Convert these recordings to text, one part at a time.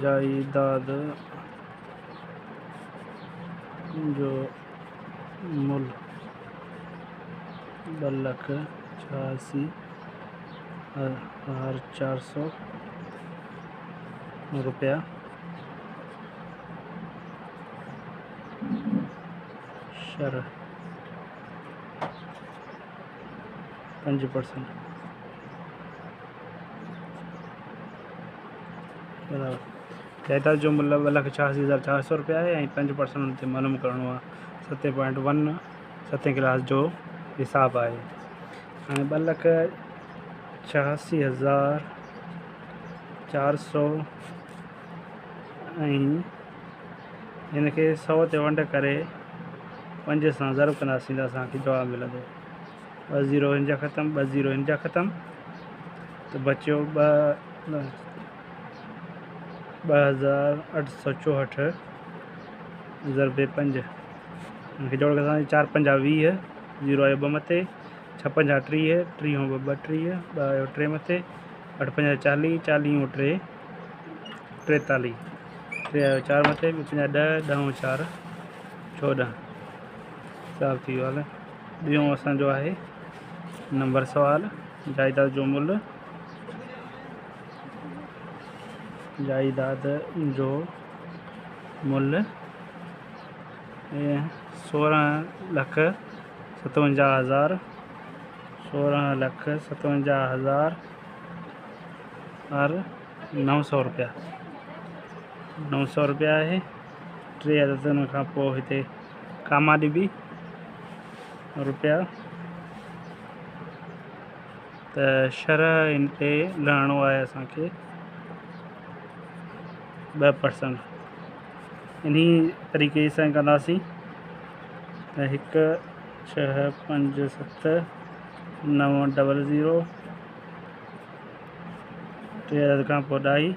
जायदाद जो मुल 2,86,400 रुपया शरह 5% बराबर। जायदाद जो मुल्ल 2,86,400 रुपया है। 5% ते मालूम करणो आहे। 7.1 7 क्लास जो हिसाब है। हाँ 2,86,400 इनके 100 ते वंड करे 5 सां ज़रब कंदासीं त असांखे जवाब मिलंदो। 2 ज़ीरो हिन जा ख़तमु, 2 ज़ीरो हिन जा ख़तमु, त बचियो 2,864 ज़रबे 5। इनखे जोड़ के असांखे 4 5 20, ज़ीरो आयो 2 मथे, 6 5 30, 30 2 32, 2 आयो 3 मथे, 8 5 40, 40 3 43, 3 आयो 4 मथे, 5 10, 10 4 14 हिसाब थी वियो। हले ॿियों असांजो आहे नंबर सवाल। जायदाद जो मुल्ह, जायदाद जो मुल्ह 16,57,000 16,57,000 900 रुपया 900 रुपया है। 3 अददनि खां पोइ हिते कामा ॾिबी रुपया, त शरह इन ते लहणो आहे असांखे 2%। इन्ही तरीक़े सां कंदासीं त 1 6 5 7 9 0 0 3 अदद खां पोइ ॾाई,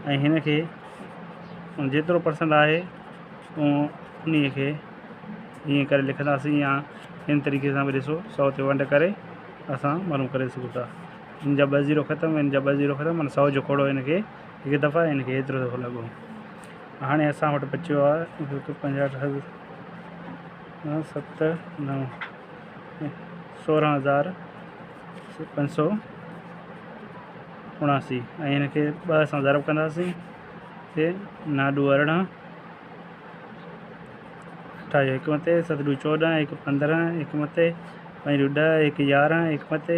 ऐं हिन खे जेतिरो परसेंट आहे उन खे ईअं करे लिखंदासीं, या हिन तरीक़े सां बि ॾिसो 100 ते वंड करे असां मालूम करे सघूं था। हिन जा 2 ज़ीरो ख़तमु, हिन जा 2 ज़ीरो ख़तमु, माना 100 जो खोड़ो हिन खे हिकु दफ़ा, हिन खे एतिरो दफ़ो लॻो। हाणे असां वटि बचियो आहे 65 7 9 16,579, ऐं हिन खे 2 सां ज़रब कंदासीं, ते 9 2 18, 8 1 मथे, 7 2 14, 1 15, 1 मथे, 5 2 10, 1 11, 1 मथे,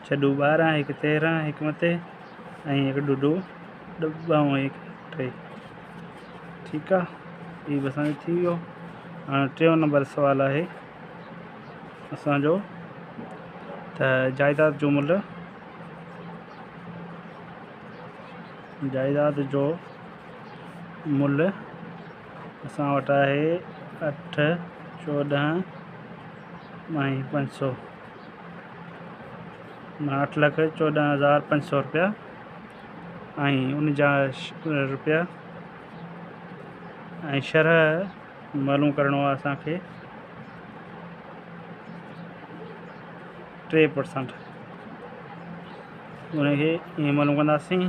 6 2 12, 1 13, 1 मथे, ऐं 1 2 2 1 3। ठीकु आहे, इहो बि असांजो थी वियो। हाणे 3 नंबर सुवालु आहे असांजो, त जायदाद जो मुल्ह, जायदाद जो मुल्ह असां वटि आहे 8,14,500 8,14,500 रुपया, ऐं उन जा रुपया ऐं शरह मालूम करणो आहे असांखे 3%। उनखे ईअं मालूम कंदासीं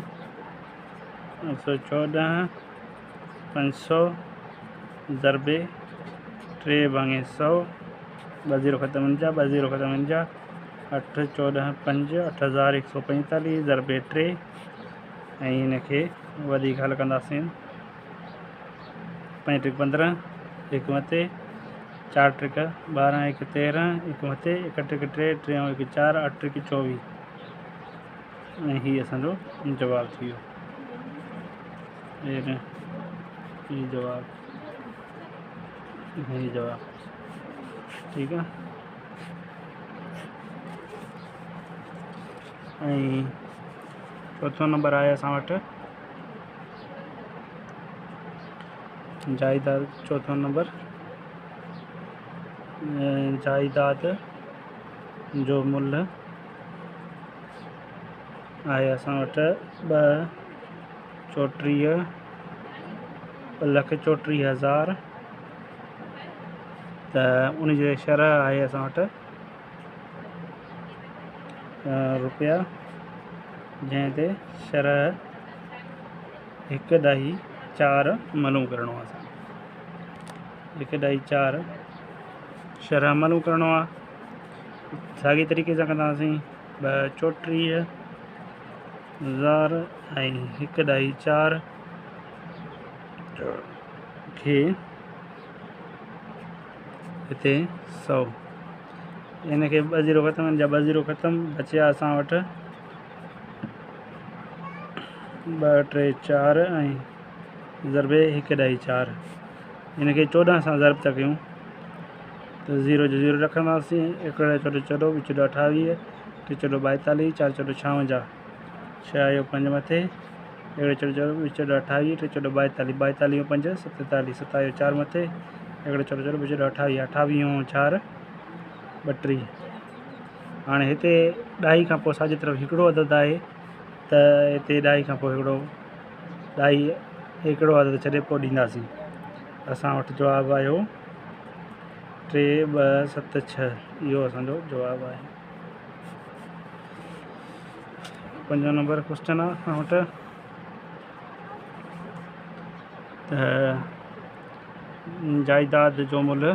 814,500 ज़रबे 3/100, 2 ज़ीरो ख़तमु हिन जा, 2 ज़ीरो ख़तमु हिन जा, 8 14 5 8,145 ज़रबे 3, ऐं हिन खे वधीक हल कंदासीं 5 3 15, 1 मथे, 4 3 12, 1 13, 1 मथे, 1 3 3 3 1 4, 8 3 24, ऐं हीअ असांजो जवाबु थी वियो। हीअ जवाबु, ठीकु आहे। ऐं चौथों नंबर आहे असां वटि जायदाद। चौथों नंबर जायदाद जो मुल्ह आहे असां वटि 2,34,34,000। त उन जी शरह आहे असां वटि रुपया, जंहिं ते शरह 1/4 मालूम करिणो आहे। असां 1/4 शरह मालूम करिणो आहे। साॻी तरीक़े सां कंदासीं 2,34,000 ऐं 1/4 खे हिते 100। इन खे 2 ज़ीरो ख़तमु, इन जा 2 ज़ीरो ख़तमु, बचिया असां वटि 2, 3, 4 ऐं ज़रबे 1/4। इन खे 14 सां ज़रब था कयूं त 0 जो 0 रखंदासीं। 1 चोॾहं 14, 2 चोॾहं 28, 3 चोॾहं 42, 4 चोॾहं 56, 6 आयो 5 मथे, 1 चोॾहं 14, 2 चोॾहं 28, 3 चोॾहं 42, 42 5 47, 7 आयो 4 मथे, 1 चोॾहं 14, 2 चोॾहं 28, 28 4 32। हाणे हिते ॾाई खां पोइ साॼे तरफ़ हिकिड़ो अदद आहे, त हिते ॾाई खां पोइ हिकिड़ो अदद छॾे पोइ ॾींदासीं। असां वटि जवाबु आयो 3276। इहो असांजो जवाबु आहे। 5 नंबर क्वेश्चन आहे असां वटि त जायदाद जो मुल्ह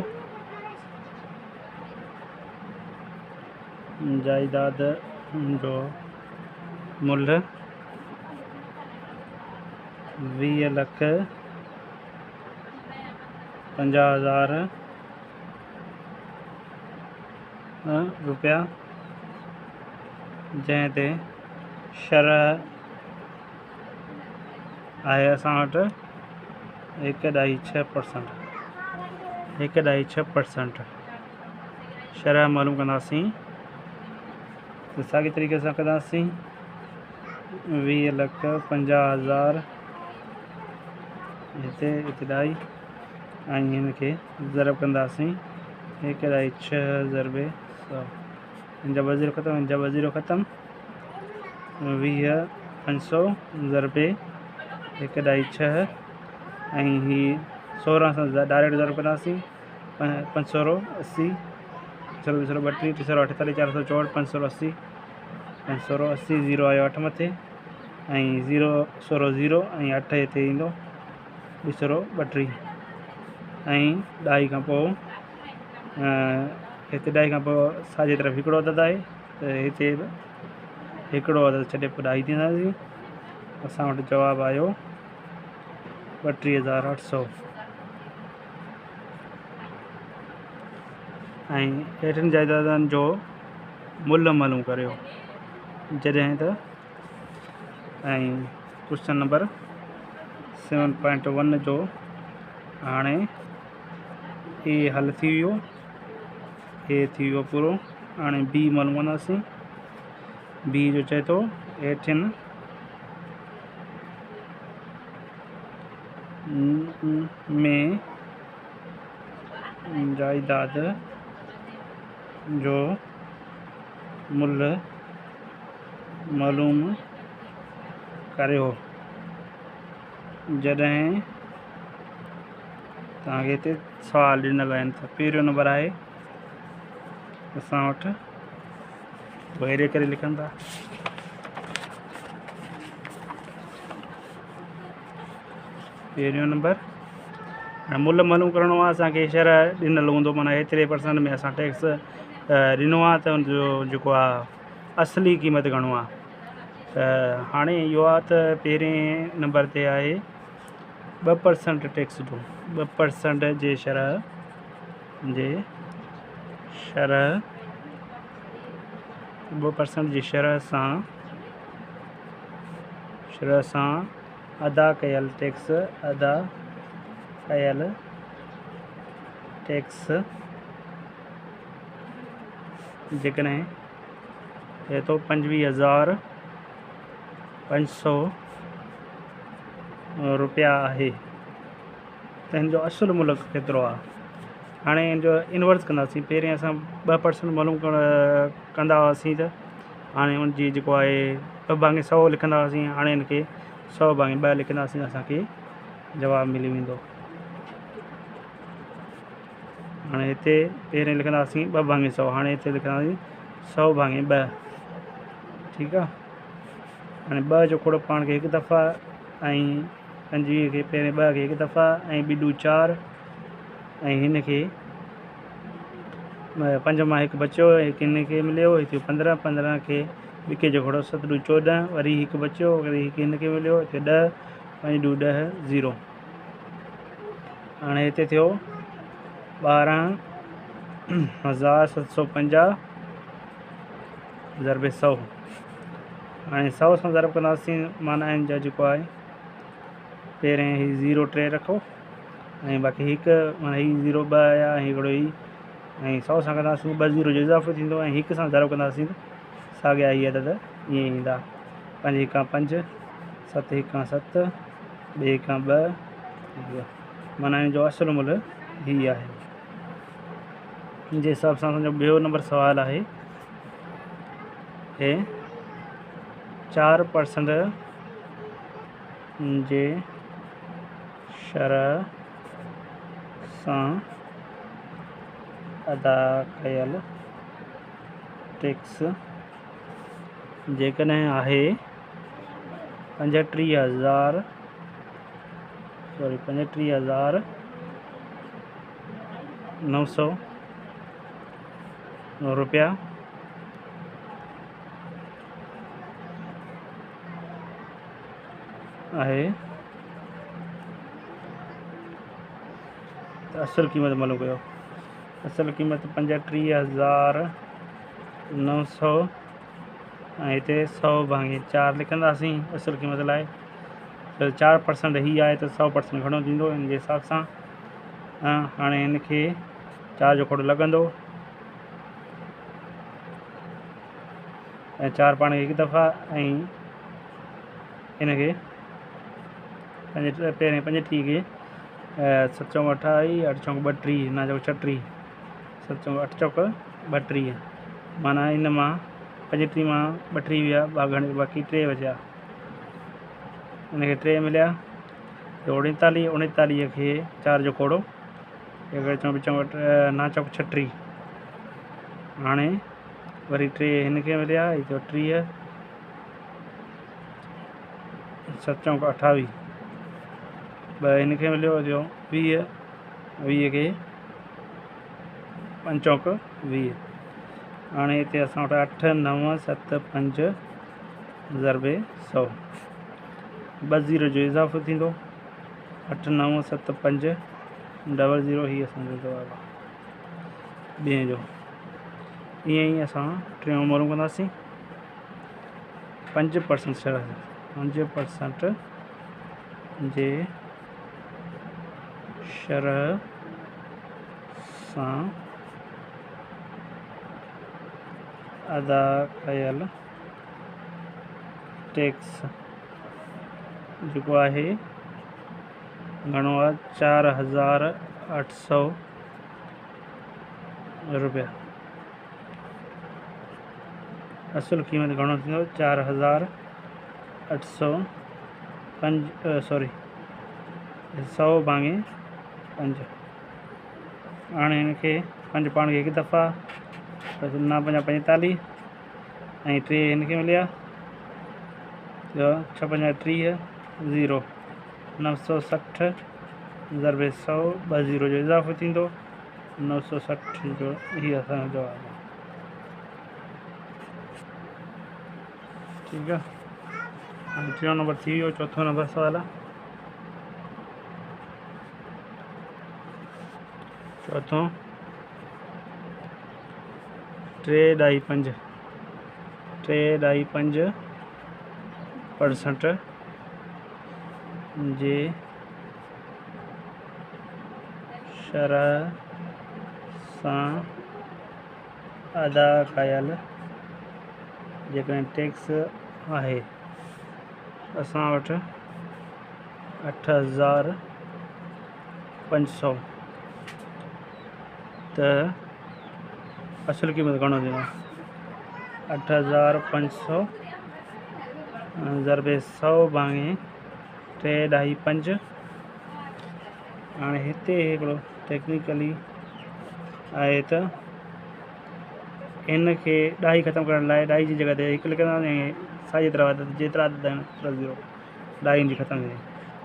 20,50,000 रुपया, जंहिं ते शरह आहे असां वटि 1/6%। 1/6% शरह मालूम कंदासीं। त साॻी तरीक़े सां कंदासीं 20,50,000 हिते ॾाई ऐं हिन खे ज़रब कंदासीं 1/6 ज़रबे 100। हिन जा 2 ज़ीरो ख़तमु, हिन जा 2 ज़ीरो ख़तमु, 20,500 ज़रबे 1/6 ऐं हीअ 16 सां डायरेक्ट ज़रब कंदासीं। 580, 32, 3 48, 464, 580, 580, 0 आयो 8 मथे ऐं 0 16 0 ऐं 8 हिते ईंदो 232। ऐं ॾाई खां पोइ हिते ॾाई खां पोइ साॼे तरफ़ हिकिड़ो अदद आहे, त हिते बि हिकिड़ो अदद छॾे पोइ ॾाई ॾींदासीं। असां वटि जवाबु आयो 32,800। ऐं हेठिन जाइदादनि जो मुल्ह मालूम करियो जॾहिं त ऐं क्वेश्चन नंबर 7.1 जो हाणे ए हल थी वियो, ए थी वियो पूरो। हाणे बी मालूम कंदासीं। बी जो चए थो हेठिन में जायदाद जो मुल्ह मालूम करियो जॾहिं तव्हांखे हिते सवाल ॾिनल आहिनि। त पहिरियों नंबर आहे असां वटि अहिड़े करे लिखनि था। पहिरियों नंबर मुल्ह मालूम करिणो आहे असांखे। शरह ॾिनल हूंदो, माना एतिरे % में असां टैक्स ॾिनो आहे, त हुनजो जेको आहे असली क़ीमत घणो आहे। त हाणे इहो आहे त पहिरें नंबर ते आहे 2% टैक्स जो। 2% जे शरह 2% जी शरह सां अदा कयल टैक्स जेकॾहिं थिए थो 25,500 रुपया आहे। त हिन जो असुलु मुल्क केतिरो आहे? हाणे हिन जो इनवर्स कंदासीं। पहिरीं असां 2% मालूम कंदा हुआसीं, त हाणे हुनजी जेको आहे 2/100 लिखंदा हुआसीं, हाणे हिनखे 100/2 लिखंदासीं, असांखे जवाबु मिली वेंदो। हाणे हिते पहिरें लिखंदासीं 2/100, हाणे हिते लिखंदासीं 100/2। ठीकु आहे। हाणे 2 जो खोड़ पाण खे हिकु दफ़ा, ऐं 25 खे पहिरें 2 खे हिकु दफ़ा, ऐं ॿिॾू 4, ऐं हिन खे 5 मां हिकु बचियो, हिकु हिन खे मिलियो, हिते 15 खे ॿिके जो खोड़ो 7 × 14, वरी हिकु बचियो, वरी हिकु हिन खे मिलियो, हिते 10, 5 × 10 0। हाणे हिते थियो 12,750 ज़रबे 100। हाणे 100 सां ज़रब कंदासीं, माना हिन जा जेको आहे पहिरें ही 0 3 रखो, ऐं बाक़ी हिकु, माना ही 0 2 आया, ऐं हिकिड़ो ही, ऐं 100 सां कंदासीं 2 0 जो इज़ाफ़ो थींदो, ऐं हिकु सां ज़रब कंदासीं साॻिया ही अदद ईअं ईंदा। 5 1 5, 7 1 7, 2 1 2, माना हिन जो असुलु मुल्क हीअ आहे। हिन जे हिसाब सां असांजो ॿियो नंबर सुवालु आहे, हे 4% जे शरह सां अदा कयल टैक्स जेकॾहिं आहे 35,900 रुपया आहे, त असुलु क़ीमत मालूम कयो। असुलु क़ीमत 35,900, ऐं हिते 100/4 लिखंदासीं असुलु क़ीमत लाइ। त 4% हीअ आहे, त 100% घणो थींदो हिन जे हिसाब सां। हाणे हिन खे 4 जो खोड़ लॻंदो, ऐं 4 पाण खे हिकु दफ़ा, ऐं हिन खे पहिरें 35 खे 7 चौक 28, 8 चौक 32, 9 चौक 36, 7 चौक 8 चौक 32, माना इन मां 35 मां 32 विया, बाक़ी 3 बचिया, हिन खे 3 मिलिया, 39 खे 4 जो खोड़ो, 9 चौक 36, हाणे वरी 3 हिन खे मिलिया, हिते 30, 7 चौक 28, 2 हिन खे मिलियो, 20, 20 खे 5 चौक 20। हाणे हिते असां वटि 8 9 7 5 ज़रबे 100, 2 0 जो इज़ाफ़ो थींदो, 8 9 7 5 00, ही असांजो जवाबु आहे ॿिएं जो। ईअं ई असां टियों मालूम कंदासीं। 5% शरह, 5% जे शरह सां अदा कयल टैक्स जेको आहे घणो आहे? 4,800 रुपया। असुलु क़ीमत घणो थींदो? 4,800, 100/5। हाणे हिन खे 5 पाण खे हिकु दफ़ा, 9 5 45, ऐं 3 हिन खे मिलिया, 6 5 30 0, 960 ज़रबे 100, 2 0 जो इज़ाफ़ो थींदो, 960 जो ही असांजो जवाबु आहे। ठीकु आहे। हाणे 3 नंबर थी वियो। 4थों नंबर सुवालु आहे। चौथों 3/5 % जे शरह सां अदा कयल जेकॾहिं टैक्स आहे असां वटि 8,500 त असुल क़ीमत घणो थींदो 8,500 ज़रबे 100 भाङे 3.5 हाणे हिते हिकिड़ो टेक्निकली आहे त इन खे ॾाही ख़तमु करण लाइ ॾाही जी जॻह ते हिकु लिखंदासीं ऐं साॼी तरफ़ जेतिरा अदद आहिनि +0 ॾाही जी ख़तमु थींदी।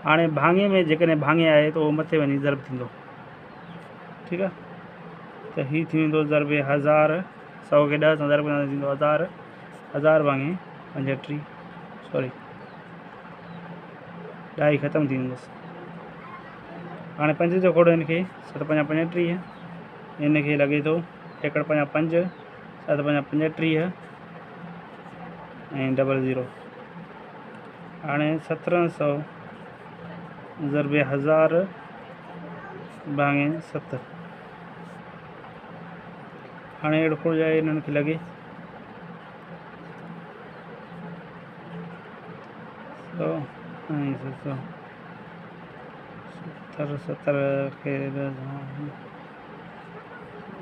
हाणे भाङे में जेकॾहिं भाङे आहे त उहो मथे वञी ज़रब थींदो ठीकु आहे त हीअ थींदो ज़रबे 1000 100 खे 10 सां ज़रब कंदासीं थींदो 1000 भाङे 35 सॉरी ॾाही ख़तमु थी वेंदसि। हाणे 5 जो खोड़ हिन खे 7 5 35 हिन खे लॻे थो 1 5 5 7 5 35 ऐं 00 हाणे 1700 ज़रबे 1000 भाङे 7 हाणे अहिड़ो खोड़ आहे हिननि खे लॻे 100 ऐं 700 70 खे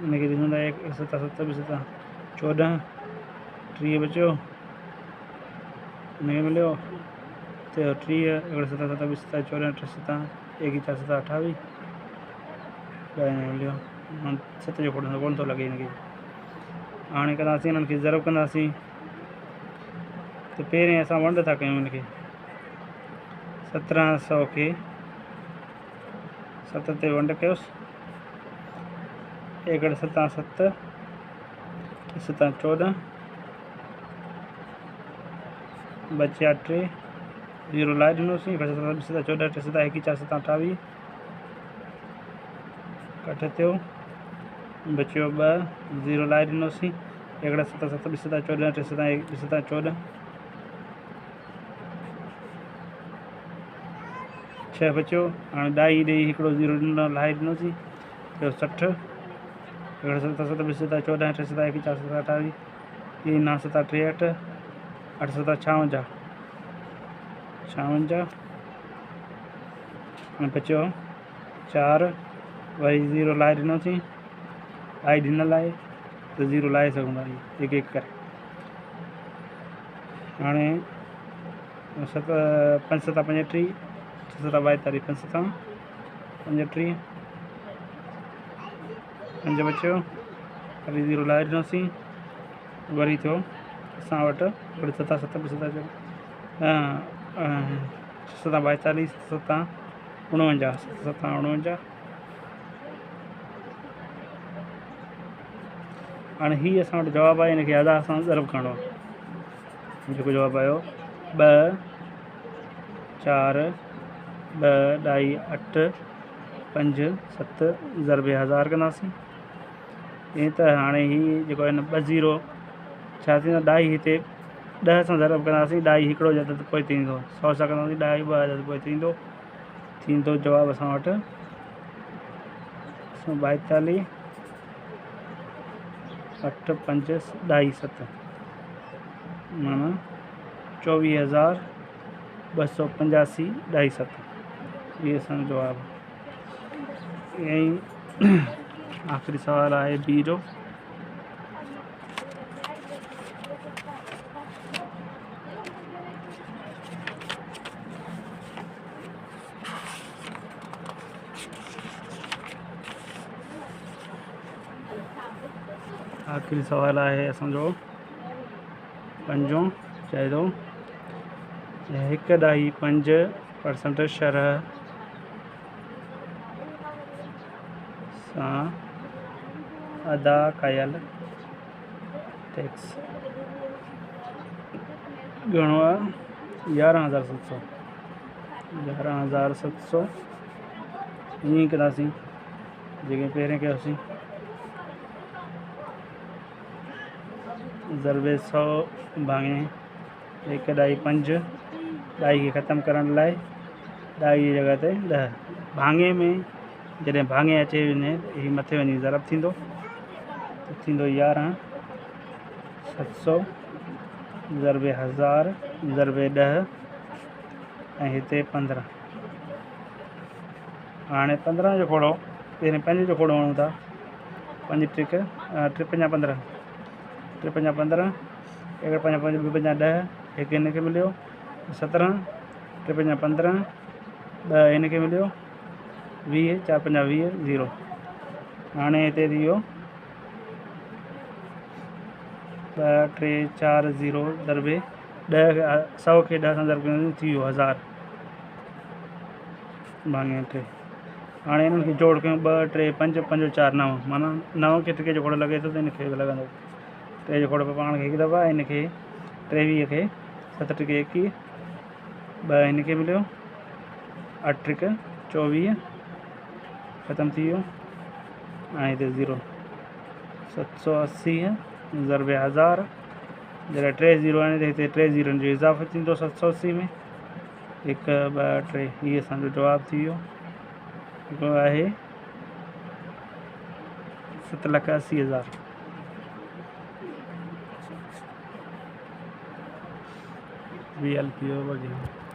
हिनखे ॾिसंदा 1 7 7 बि 7 14 30 बचियो हिनखे मिलियो त 30 1 7 7 बि 7 14 8 7 1 4 7 28 मिलियो 7 जो खोड़ कोन थो लॻे हिनखे। हाणे कंदासीं हिननि खे ज़रब कंदासीं त पहिरें असां वंड था कयूं हिनखे 1700 खे 7 ते वंड कयोसि 1 7 7 7 14 बचिया 3 0 लाइ ॾिनोसीं 1 7 7 14 8 7 1 4 7 28 कट थियो बचियो 2 0 लाइ ॾिनोसीं 1 7 7 7 14 8 7 1 7 14 6 बचियो। हाणे ॾाही ॾेई हिकिड़ो 0 ॾिनो लाइ ॾिनोसीं ॿियो 60 1 7 7 7 14 8 7 1 4 7 28 3 9 7 63 8 7 56 हाणे बचियो 4 वरी 0 लाइ ॾिनोसीं ॾाही ॾिनल आहे त 0 लाइ सघूं था हिकु हिकु करे। हाणे 7 5 7 35 6 7 42 5 7 35 5 बचियो वरी 0 लाइ ॾिनोसीं वरी थियो असां वटि 7 7 7 7 42 7 49 7 49 हाणे हीअ असां वटि जवाबु आहे हिनखे 1000 सां ज़रब करिणो आहे जेको जवाबु आयो 2 4 2 ॾाही 8 5 7 ज़रबे 1000 कंदासीं ईअं त हाणे हीअ जेको आहे न 20 छा थींदो ॾाही हिते 10 सां ज़रब कंदासीं ॾाही हिकिड़ो अदद पोइ थींदो 100 सां कंदासीं ॾाही 2 अदद पोइ थींदो जवाबु असां वटि 142 8 5 ॾाही 7 माना 24,285 ॾाही 7 इहे असांजो जवाबु ईअं ई आख़िरी सवाल आहे बी जो आख़िरी सवाल आहे असांजो 5 चए थो 1.5% शरह सां अदा कयल टैक्स घणो आहे 11,700 ईअं ई कंदासीं जेके पहिरें कयोसीं ज़रबे 100 भाङे 1.5 ॾाही खे ख़तमु करण लाइ ॾाही जी जॻह ते 10 भाङे में जॾहिं भाङे अचे वञे हीअ मथे वञी ज़रब थींदो 11,700 ज़रबे 1000 ज़रबे 10 ऐं हिते 15। हाणे 15 जो खोड़ो पहिरें 5 जो खोड़ो हणूं था। 5 ट्रिक 3 5 15 3 5 15 1 5 5 2 5 10 हिकु हिन खे मिलियो 17 3 5 15 ॿ हिन खे मिलियो 20 4 5 20 0। हाणे हिते थी वियो 2 3 4 0 ज़रबे 10 100 खे 10 सां ज़रब कयूं थी वियो 1000 भाङे 3। हाणे हिननि खे जोड़ कयूं 2 3 5 5 4 9 माना 9 खे टिके जो खोड़ो लॻे थो त हिन खे लॻंदो 3 जो खोड़ो पाण खे हिकु दफ़ा हिन खे 23 खे 7 टिके 21 2 हिन खे मिलियो 8 टिक 24 ख़तमु थी वियो ऐं हिते 0 780 ज़रबे 1000 जॾहिं 3 0 आहिनि त हिते 3 ज़ीरोनि जो इज़ाफ़ो थींदो 780 में 1 2 3 हीअ असांजो जवाबु थी वियो। हिकिड़ो आहे 7,80,000। VLPO वग़ैरह।